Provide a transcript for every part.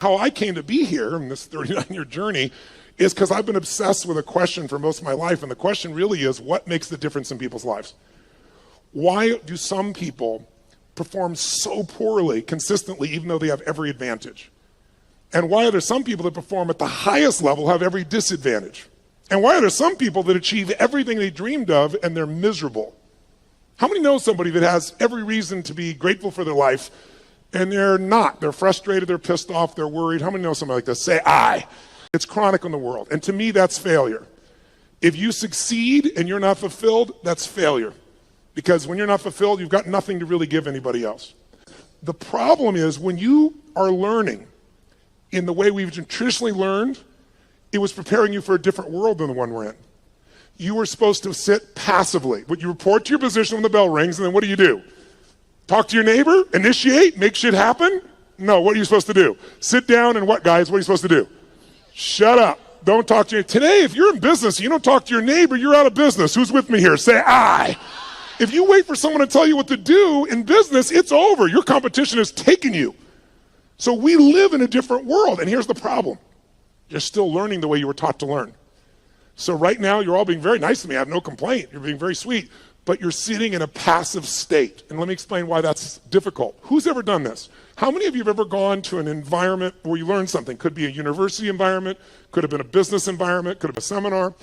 How I came to be here in this 39-year journey is because I've been obsessed with a question for most of my life, and the question really is, what makes the difference in people's lives? Why do some people perform so poorly consistently even though they have every advantage? And why are there some people that perform at the highest level have every disadvantage? And why are there some people that achieve everything they dreamed of and they're miserable? How many know somebody that has every reason to be grateful for their life and they're not? They're frustrated, they're pissed off, they're worried. How many know somebody like this? Say I. It's chronic in the world. And to me, that's failure. If you succeed and you're not fulfilled, that's failure. Because when you're not fulfilled, you've got nothing to really give anybody else. The problem is when you are learning in the way we've traditionally learned, it was preparing you for a different world than the one we're in. You were supposed to sit passively. But you report to your position when the bell rings, and then what do? Talk to your neighbor? Initiate? Make shit happen? No, what are you supposed to do? Sit down and what, guys? What are you supposed to do? Shut up. Don't talk to you. Today, if you're in business, you don't talk to your neighbor, you're out of business. Who's with me here? Say I. If you wait for someone to tell you what to do in business, it's over. Your competition has taken you. So we live in a different world, and here's the problem. You're still learning the way you were taught to learn. So right now, you're all being very nice to me. I have no complaint. You're being very sweet. But you're sitting in a passive state. And let me explain why that's difficult. Who's ever done this? How many of you have ever gone to an environment where you learned something? Could be a university environment, could have been a business environment, could have been a seminar.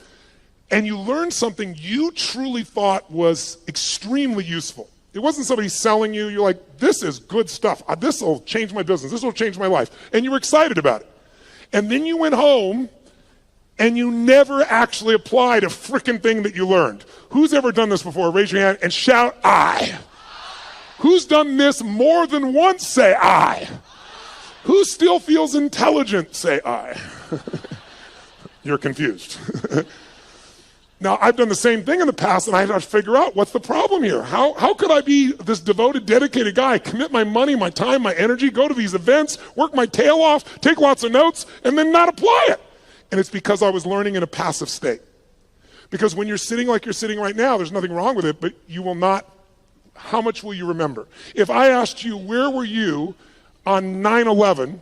And you learned something you truly thought was extremely useful. It wasn't somebody selling you. You're like, this is good stuff. This will change my business. This will change my life. And you were excited about it. And then you went home and you never actually applied a frickin' thing that you learned. Who's ever done this before? Raise your hand and shout, I. Who's done this more than once? Say, I. Who still feels intelligent? Say, I. You're confused. Now, I've done the same thing in the past, and I had to figure out what's the problem here. How could I be this devoted, dedicated guy, commit my money, my time, my energy, go to these events, work my tail off, take lots of notes, and then not apply it? And it's because I was learning in a passive state. Because when you're sitting like you're sitting right now, there's nothing wrong with it, but you will not, how much will you remember? If I asked you, where were you on 9/11,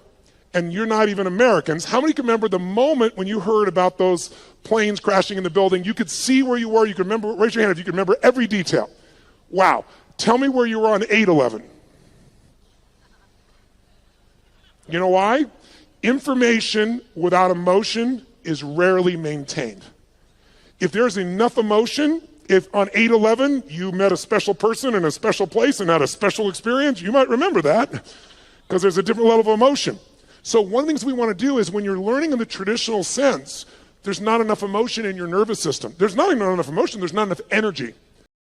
and you're not even Americans, how many can remember the moment when you heard about those planes crashing in the building? You could see where you were, you could remember, raise your hand if you could remember every detail. Wow. Tell me where you were on 8/11. You know why? Information without emotion is rarely maintained. If there's enough emotion, if on 8/11 you met a special person in a special place and had a special experience, you might remember that because there's a different level of emotion. So one of the things we want to do is when you're learning in the traditional sense, there's not enough emotion in your nervous system. There's not even enough emotion, there's not enough energy.